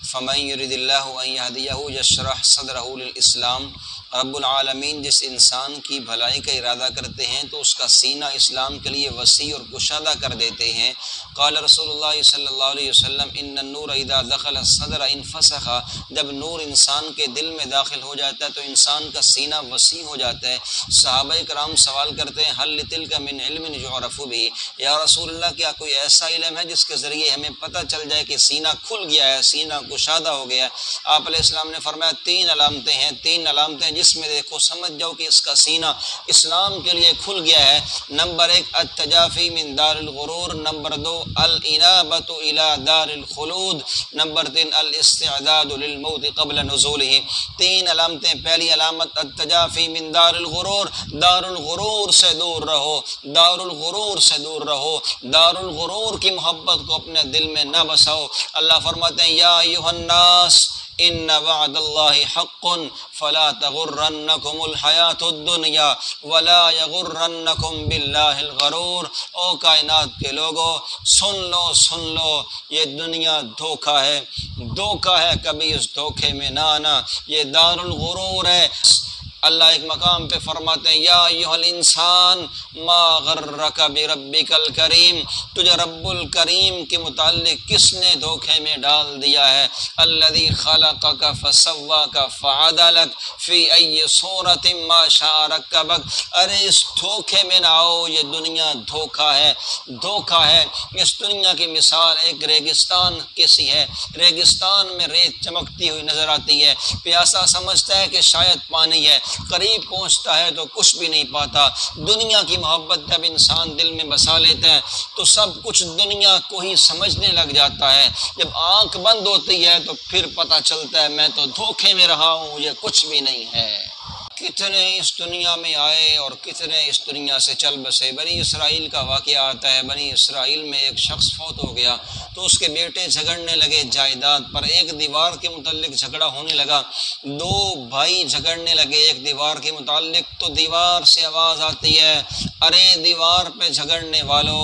فمن یرد اللہ ان یہدیہ یشرح صدرہ للاسلام، رب العالمین جس انسان کی بھلائی کا ارادہ کرتے ہیں تو اس کا سینہ اسلام کے لیے وسیع اور کشادہ کر دیتے ہیں۔ قال رسول اللہ صلی اللہ علیہ وسلم ان النور اذا دخل الصدر انفسخ، جب نور انسان کے دل میں داخل ہو جاتا ہے تو انسان کا سینہ وسیع ہو جاتا ہے۔ صحابہ کرام سوال کرتے ہیں حل لتلک من علم یعرف به، یا رسول اللہ کیا کوئی ایسا علم ہے جس کے ذریعے ہمیں پتہ چل جائے کہ سینہ کھل گیا ہے، سینہ کشادہ ہو گیا ہے؟ آپ علیہ السلام نے فرمایا تین علامتیں ہیں، تین علامتیں جس میں دیکھو سمجھ جاؤ کہ اس کا سینہ اسلام کے لیے کھل گیا ہے۔ نمبر 1 التجافی من دار الغرور، نمبر 2 الانابۃ الی دار الخلود، نمبر 3 الاستعداد للموت قبل نزولہ۔ تین علامتیں۔ پہلی علامت التجافی من دار الغرور، دار الغرور سے دور رہو، دار الغرور سے دور رہو، دار الغرور کی محبت کو اپنے دل میں نہ بساؤ۔ اللہ فرماتے ہیں یا ایھا الناس ان وعد اللہ حق فلا تغرنکم الحیات الدنیا ولا یغرنکم باللہ الغرور۔ او کائنات کے لوگو سن لو یہ دنیا دھوکہ ہے، دھوکہ ہے، کبھی اس دھوکے میں نہ آنا، یہ دار الغرور ہے۔ اللہ ایک مقام پہ فرماتے ہیں یا ایھا الانسان ما غرک بربک الکریم، تجھے رب الکریم کے متعلق کس نے دھوکے میں ڈال دیا ہے؟ الذی خلقک فسواک فعدلک فی ای صورت ما شاء رکبک۔ ارے اس دھوکے میں نہ آؤ، یہ دنیا دھوکہ ہے، دھوکہ ہے۔ اس دنیا کی مثال ایک ریگستان کیسی ہے، ریگستان میں ریت چمکتی ہوئی نظر آتی ہے، پیاسا سمجھتا ہے کہ شاید پانی ہے، قریب پہنچتا ہے تو کچھ بھی نہیں پاتا۔ دنیا کی محبت جب انسان دل میں بسا لیتا ہے تو سب کچھ دنیا کو ہی سمجھنے لگ جاتا ہے۔ جب آنکھ بند ہوتی ہے تو پھر پتہ چلتا ہے میں تو دھوکے میں رہا ہوں، یہ کچھ بھی نہیں ہے۔ کتنے اس دنیا میں آئے اور کتنے اس دنیا سے چل بسے۔ بنی اسرائیل کا واقعہ آتا ہے، بنی اسرائیل میں ایک شخص فوت ہو گیا تو اس کے بیٹے جھگڑنے لگے جائیداد پر، ایک دیوار کے متعلق جھگڑا ہونے لگا، دو بھائی جھگڑنے لگے ایک دیوار کے متعلق، تو دیوار سے آواز آتی ہے ارے دیوار پہ جھگڑنے والو،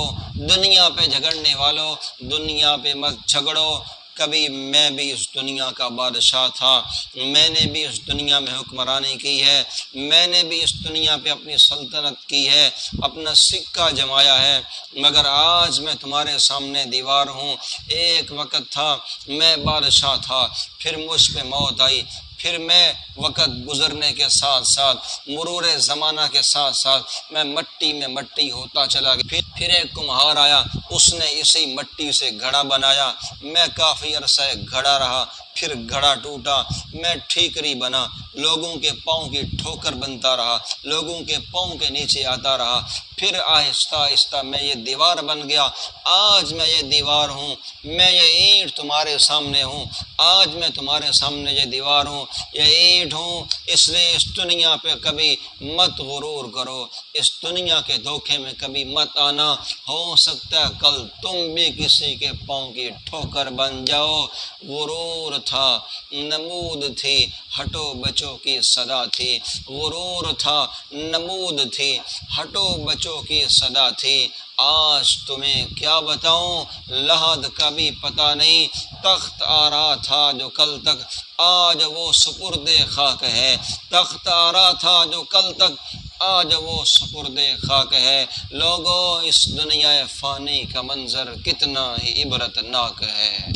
دنیا پہ جھگڑنے والو، دنیا پہ مت جھگڑو، کبھی میں بھی اس دنیا کا بادشاہ تھا، میں نے بھی اس دنیا میں حکمرانی کی ہے، میں نے بھی اس دنیا پہ اپنی سلطنت کی ہے، اپنا سکہ جمایا ہے، مگر آج میں تمہارے سامنے دیوار ہوں۔ ایک وقت تھا میں بادشاہ تھا، پھر مجھ پہ موت آئی، پھر میں وقت گزرنے کے ساتھ ساتھ، مرور زمانہ کے ساتھ ساتھ میں مٹی میں مٹی ہوتا چلا گیا۔ پھر ایک کمہار آیا، اس نے اسی مٹی سے گھڑا بنایا، میں کافی عرصہ گھڑا رہا، پھر گھڑا ٹوٹا، میں ٹھیکری بنا، لوگوں کے پاؤں کی ٹھوکر بنتا رہا، لوگوں کے پاؤں کے نیچے آتا رہا، پھر آہستہ آہستہ میں یہ دیوار بن گیا۔ آج میں یہ دیوار ہوں، میں یہ اینٹ تمہارے سامنے ہوں، آج میں تمہارے سامنے یہ دیوار ہوں، یہ اینٹ ہوں۔ اس لیے اس دنیا پہ کبھی مت غرور کرو، اس دنیا کے دھوکے میں کبھی مت آنا، ہو سکتا ہے کل تم بھی کسی کے پاؤں کی ٹھوکر بن جاؤ۔ غرور تھا، نمود تھی، ہٹو بچوں کی صدا تھی، غرور تھا، نمود تھی، ہٹو بچوں کی صدا تھی۔ آج تمہیں کیا بتاؤں، لحد کا بھی پتہ نہیں، تخت آ رہا تھا جو کل تک، آج وہ سپرد خاک ہے، تخت آ رہا تھا جو کل تک، آج وہ سپرد خاک ہے۔ لوگوں اس دنیا فانی کا منظر کتنا ہی عبرتناک ہے۔